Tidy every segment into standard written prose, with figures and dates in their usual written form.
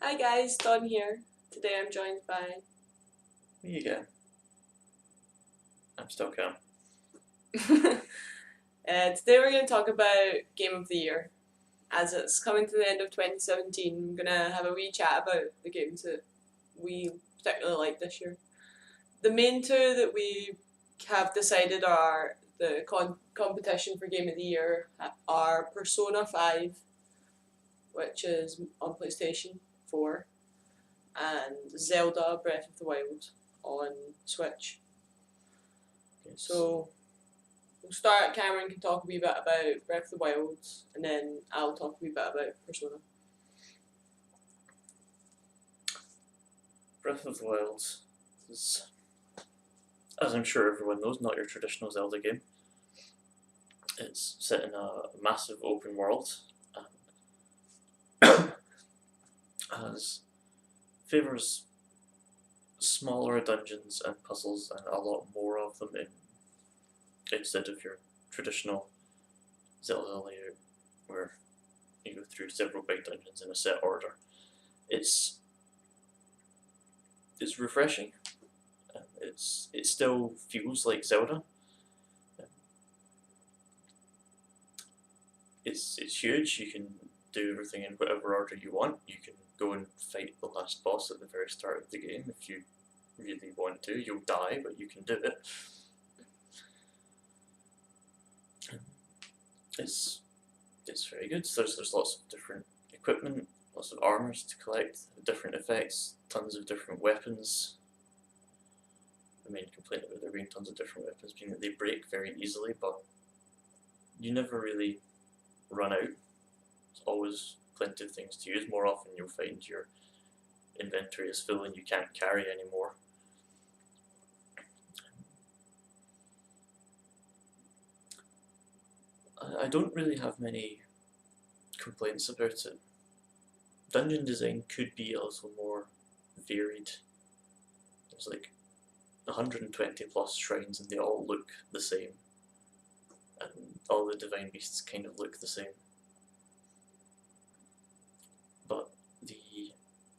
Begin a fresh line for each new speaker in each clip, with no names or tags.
Hi guys, Dawn here. Today I'm joined by...
Me again. I'm still Cam.
Today we're going to talk about Game of the Year. As it's coming to the end of 2017, I'm going to have a wee chat about the games that we particularly like this year. The main two that we have decided are the competition for Game of the Year are Persona 5, which is on PlayStation 4, and Zelda Breath of the Wild on Switch. So we'll start. Cameron can talk a wee bit about Breath of the Wild, and then I'll talk a wee bit about Persona.
Breath of the Wild is, as I'm sure everyone knows, not your traditional Zelda game. It's set in a massive open world and has favours smaller dungeons and puzzles and a lot more of them instead of your traditional Zelda layout where you go through several big dungeons in a set order. It's refreshing. It still feels like Zelda. It's huge. You can do everything in whatever order you want. You can go and fight the last boss at the very start of the game if you really want to. You'll die, but you can do it. It's very good. There's lots of different equipment, lots of armors to collect, different effects, tons of different weapons. The main complaint about there being tons of different weapons being that they break very easily, but you never really run out. There's always plenty of things to use. More often you'll find your inventory is full and you can't carry anymore. I don't really have many complaints about it. Dungeon design could be a little more varied. There's like 120 plus shrines and they all look the same. And all the divine beasts kind of look the same. But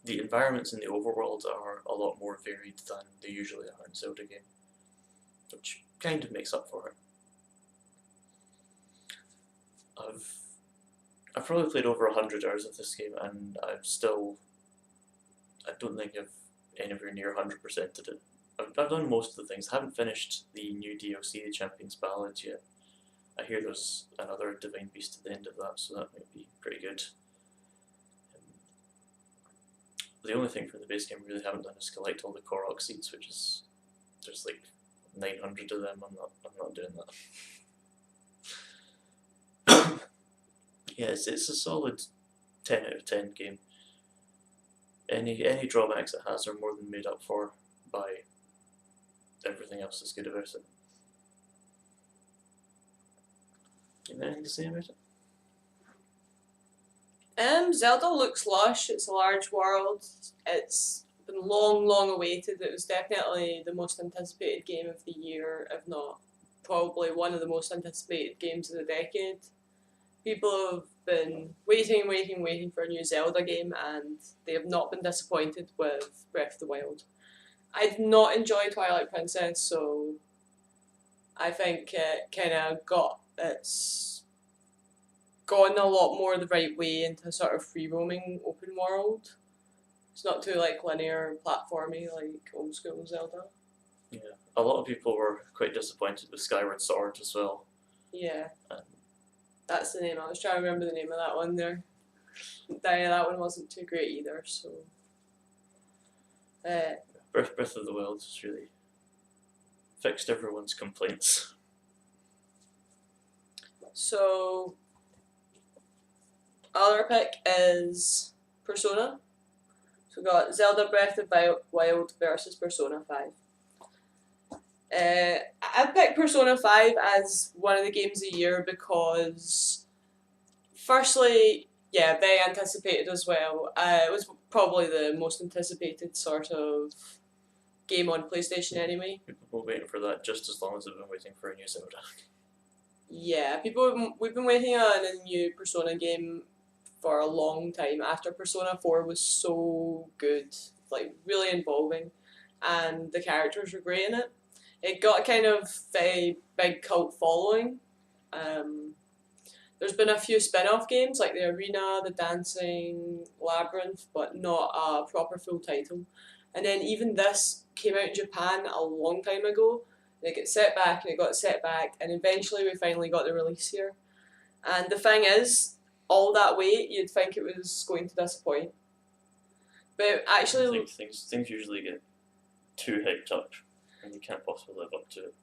the environments in the overworld are a lot more varied than they usually are in Zelda game, which kind of makes up for it. I've probably played over 100 hours of this game and I don't think I've anywhere near 100%ed it. I've done most of the things. I haven't finished the new DLC, the Champion's Ballad, yet. I hear there's another Divine Beast at the end of that, so that might be pretty good. The only thing for the base game I really haven't done is collect all the Korok seeds, which is there's like 900 of them. I'm not doing that. Yeah, it's a solid 10 out of 10 game. Any drawbacks it has are more than made up for by everything else that's good about it. You have anything to say about it?
Zelda looks lush. It's a large world. It's been long awaited. It was definitely the most anticipated game of the year, if not probably one of the most anticipated games of the decade. People have been waiting for a new Zelda game, and they have not been disappointed with Breath of the Wild. I did not enjoy Twilight Princess, so I think it kind of it's gone a lot more the right way into sort of free roaming open world. It's not too like linear platformy like old school Zelda.
Yeah, a lot of people were quite disappointed with Skyward Sword as well.
Yeah. That's the name. I was trying to remember the name of that one there. That one wasn't too great either, so...
Breath of the Wild has really fixed everyone's complaints.
So... Other pick is Persona. So we've got Zelda Breath of the Wild versus Persona 5. I picked Persona 5 as one of the games of the year because, firstly, yeah, very anticipated as well. It was probably the most anticipated sort of game on PlayStation anyway.
People were waiting for that just as long as they've been waiting for a new Zelda.
Yeah, we've been waiting on a new Persona game for a long time after Persona 4 was so good, like really involving, and the characters were great in it. It got a kind of very big cult following. Um, there's been a few spin-off games like the Arena, the Dancing Labyrinth, but not a proper full title. And then even this came out in Japan a long time ago. And it got set back and it got set back, and eventually we finally got the release here. And the thing is, all that wait, you'd think it was going to disappoint. But
I
actually,
think things usually get too hyped up, and you can't possibly live up to it.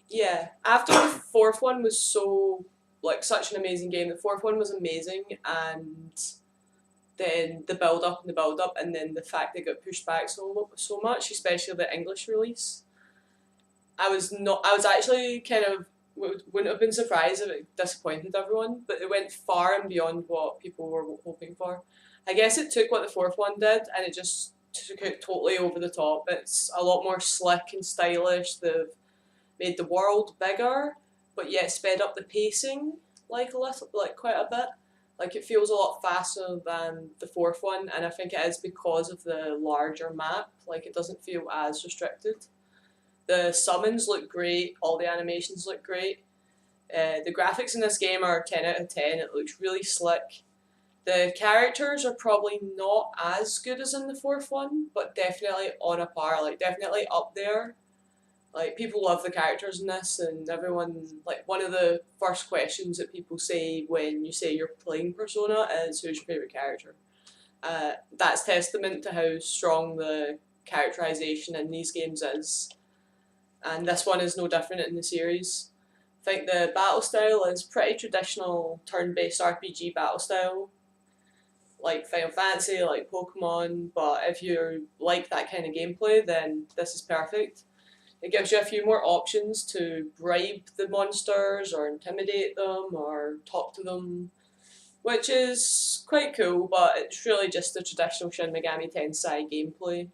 yeah, after the fourth one was so, like, such an amazing game, the fourth one was amazing, and then the build up and the build up, and then the fact they got pushed back so much, especially the English release. I was actually kind of wouldn't have been surprised if it disappointed everyone, but it went far and beyond what people were hoping for. I guess it took what the fourth one did, and it just took it totally over the top. It's a lot more slick and stylish. They've made the world bigger, but yet sped up the pacing like quite a bit. Like it feels a lot faster than the fourth one, and I think it is because of the larger map. Like it doesn't feel as restricted. The summons look great. All the animations look great. The graphics in this game are 10 out of 10. It looks really slick. The characters are probably not as good as in the fourth one, but definitely on a par. Like definitely up there. Like people love the characters in this, and everyone, like, one of the first questions that people say when you say you're playing Persona is, who's your favorite character? That's testament to how strong the characterization in these games is, and this one is no different in the series. I think the battle style is pretty traditional turn-based RPG battle style, like Final Fantasy, like Pokemon, but if you like that kind of gameplay, then this is perfect. It gives you a few more options to bribe the monsters or intimidate them or talk to them, which is quite cool, but it's really just the traditional Shin Megami Tensei gameplay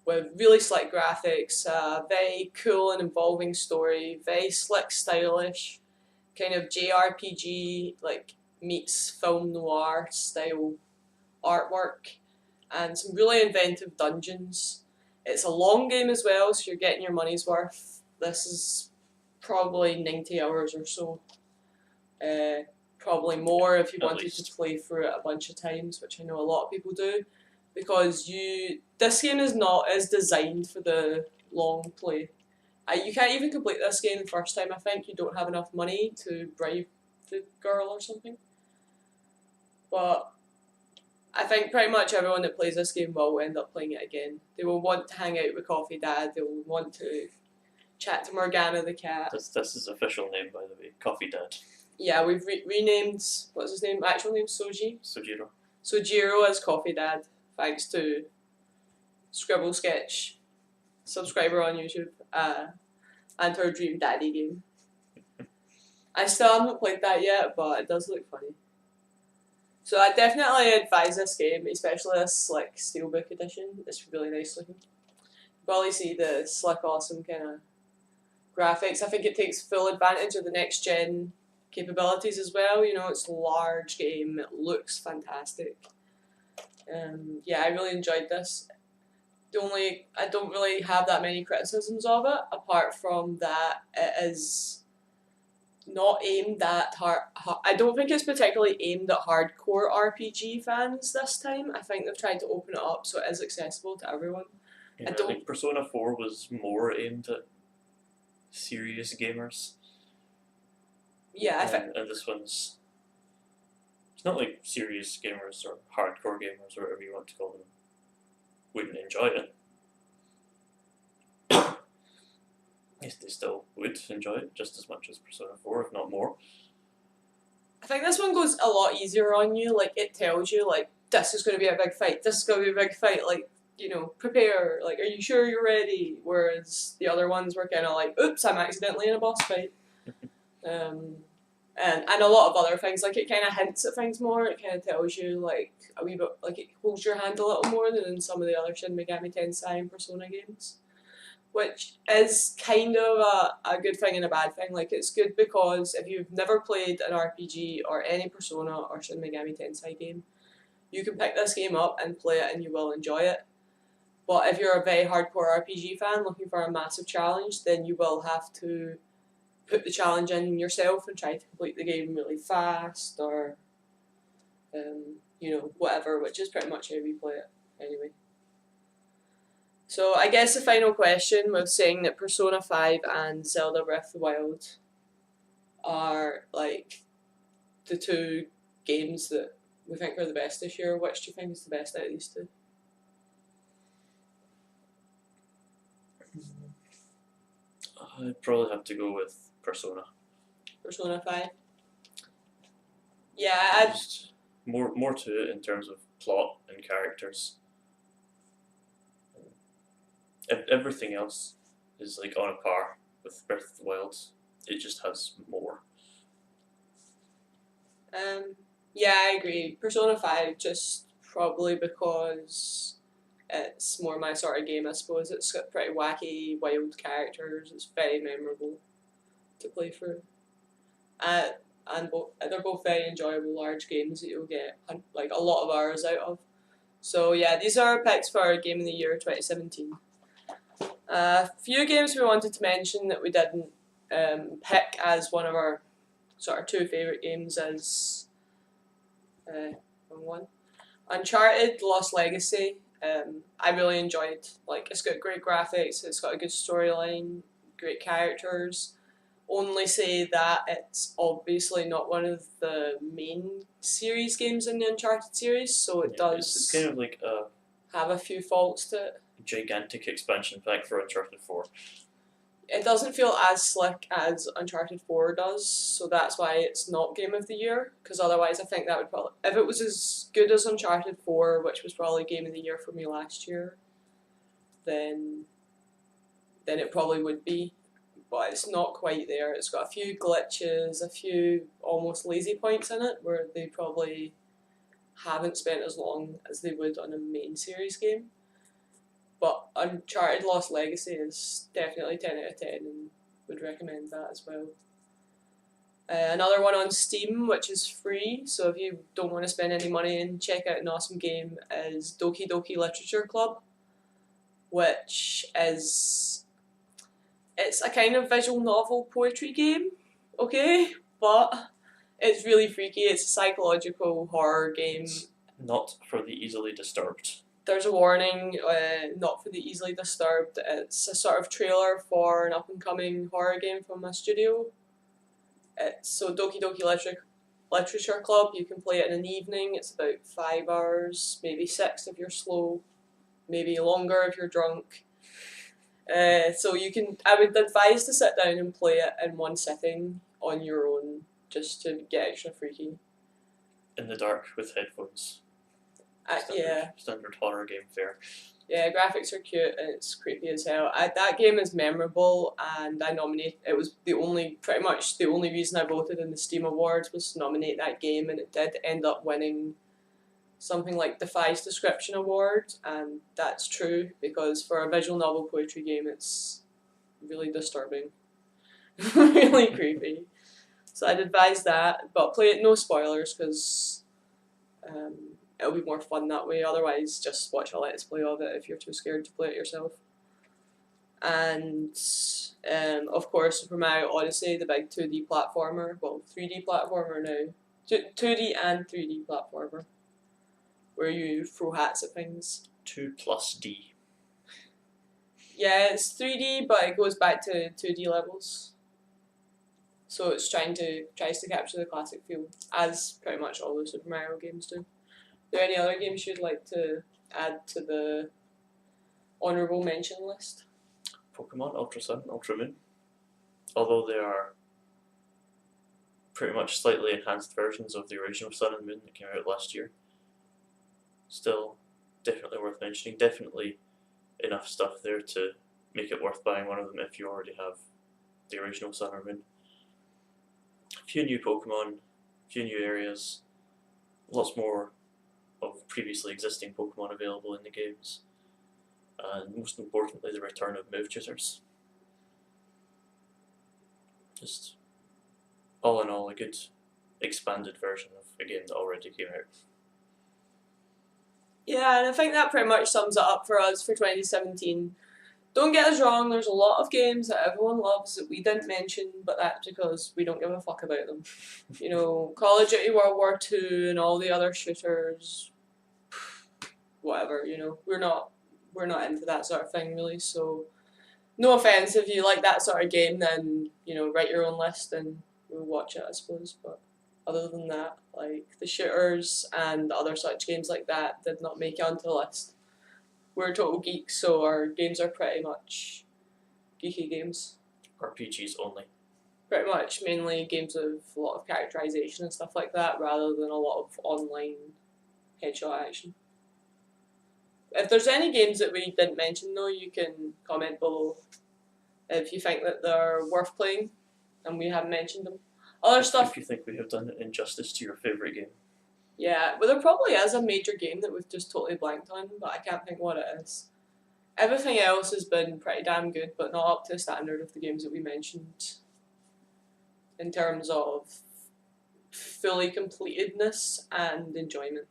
with really slick graphics, very cool and involving story, very slick, stylish, kind of JRPG, like meets film noir style artwork, and some really inventive dungeons. It's a long game as well, so you're getting your money's worth. This is probably 90 hours or so. Probably more if you
At
wanted
least.
to play through it a bunch of times, which I know a lot of people do. Because this game is designed for the long play. You can't even complete this game the first time. I think you don't have enough money to bribe the girl or something. But I think pretty much everyone that plays this game will end up playing it again. They will want to hang out with Coffee Dad. They will want to chat to Morgana the cat.
That's his official name, by the way, Coffee Dad.
Yeah, we've renamed, what's his name? Actual name?
Sojiro.
Sojiro as Coffee Dad, thanks to Scribble Sketch, subscriber on YouTube, and her Dream Daddy game. I still haven't played that yet, but it does look funny. So I definitely advise this game, especially this like Steelbook edition. It's really nice looking. You probably see the slick, awesome kind of graphics. I think it takes full advantage of the next gen capabilities as well. You know, it's a large game. It looks fantastic. Yeah, I really enjoyed this. I don't really have that many criticisms of it, apart from that it is not aimed at I don't think it's particularly aimed at hardcore RPG fans this time. I think they've tried to open it up so it is accessible to everyone.
Yeah, I think Persona 4 was more aimed at serious gamers.
Yeah, I think.
And this one's. It's not like serious gamers or hardcore gamers or whatever you want to call them wouldn't enjoy it. Yes, they still would enjoy it just as much as Persona 4, if not more.
I think this one goes a lot easier on you. Like, it tells you, like, this is going to be a big fight, this is going to be a big fight, like, you know, prepare, like, are you sure you're ready? Whereas the other ones were kind of like, oops, I'm accidentally in a boss fight. And a lot of other things, like, it kind of hints at things more, it kind of tells you, like, a wee bit, like, it holds your hand a little more than in some of the other Shin Megami Tensei and Persona games. which is kind of a good thing and a bad thing. Like, it's good because if you've never played an RPG or any Persona or Shin Megami Tensei game, you can pick this game up and play it and you will enjoy it. But if you're a very hardcore RPG fan looking for a massive challenge, then you will have to put the challenge in yourself and try to complete the game really fast, or whatever, which is pretty much how we play it anyway. So I guess the final question was saying that Persona 5 and Zelda Breath of the Wild are like the two games that we think are the best this year. Which do you think is the best out of these two?
I'd probably have to go with Persona.
Persona 5? Yeah,
Just more to it in terms of plot and characters. Everything else is like on a par with Breath of the Wild. It just has more.
Yeah, I agree. Persona 5 just probably because it's more my sort of game, I suppose. It's got pretty wacky, wild characters. It's very memorable to play through. And they're both very enjoyable large games that you'll get like a lot of hours out of. So yeah, these are our picks for our Game of the Year 2017. A few games we wanted to mention that we didn't pick as one of our sort of two favourite games is one. Uncharted Lost Legacy. I really enjoyed. Like, it's got great graphics, it's got a good storyline, great characters. Only say that it's obviously not one of the main series games in the Uncharted series, so it does
It's kind of like a
have a few faults to it.
gigantic expansion pack for Uncharted 4.
It doesn't feel as slick as Uncharted 4 does, so that's why it's not Game of the Year, because otherwise I think that would probably... If it was as good as Uncharted 4, which was probably Game of the Year for me last year, then it probably would be. But it's not quite there. It's got a few glitches, a few almost lazy points in it, where they probably haven't spent as long as they would on a main series game. But Uncharted Lost Legacy is definitely 10 out of 10 and would recommend that as well. Another one on Steam, which is free, so if you don't want to spend any money and check out an awesome game, is Doki Doki Literature Club, which is... It's a kind of visual novel poetry game, okay? But it's really freaky. It's a psychological horror game.
It's not for the easily disturbed.
There's a warning, not for the easily disturbed. It's a sort of trailer for an up-and-coming horror game from a studio. So Doki Doki Literature Club, you can play it in an evening. It's about 5 hours, maybe 6 if you're slow, maybe longer if you're drunk. So I would advise to sit down and play it in one sitting on your own, just to get extra freaky.
In the dark with headphones. Standard horror game fare.
Yeah, graphics are cute and it's creepy as hell. That game is memorable, and it was pretty much the only reason I voted in the Steam Awards was to nominate that game, and it did end up winning something like Defies Description Award, and that's true because for a visual novel poetry game it's really disturbing. Really creepy. So I'd advise that, but play it no spoilers because it'll be more fun that way. Otherwise, just watch a let's play of it if you're too scared to play it yourself. And of course, Super Mario Odyssey, the big 2D platformer, well, 3D platformer now, 2D and 3D platformer, where you throw hats at things.
2+D.
Yeah, it's 3D, but it goes back to 2D levels. So it's tries to capture the classic feel, as pretty much all the Super Mario games do. Are there any other games you'd like to add to the honourable mention list?
Pokemon Ultra Sun, Ultra Moon. Although they are pretty much slightly enhanced versions of the original Sun and Moon that came out last year. Still, definitely worth mentioning. Definitely enough stuff there to make it worth buying one of them if you already have the original Sun or Moon. A few new Pokemon, a few new areas, lots more of previously existing Pokemon available in the games. and most importantly, the return of move tutors. Just all in all, a good expanded version of a game that already came out.
Yeah, and I think that pretty much sums it up for us for 2017. Don't get us wrong, there's a lot of games that everyone loves that we didn't mention, but that's because we don't give a fuck about them. You know, Call of Duty World War II and all the other shooters, whatever, you know, we're not into that sort of thing really, so no offence if you like that sort of game, then, you know, write your own list and we'll watch it, I suppose, but other than that, like, the shooters and other such games like that did not make it onto the list. We're total geeks, so our games are pretty much geeky games.
RPGs only.
Pretty much, mainly games with a lot of characterization and stuff like that, rather than a lot of online headshot action. If there's any games that we didn't mention though, you can comment below if you think that they're worth playing and we haven't mentioned them. Other stuff.
If you think we have done injustice to your favourite game.
Yeah, well, there probably is a major game that we've just totally blanked on, but I can't think what it is. Everything else has been pretty damn good, but not up to the standard of the games that we mentioned in terms of fully completedness and enjoyment.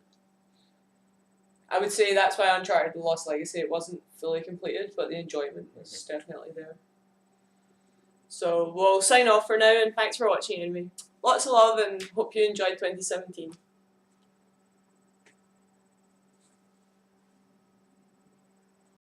I would say that's why Uncharted Lost Legacy, it wasn't fully completed, but the enjoyment was definitely there. So we'll sign off for now, and thanks for watching anyway. Lots of love and hope you enjoyed 2017.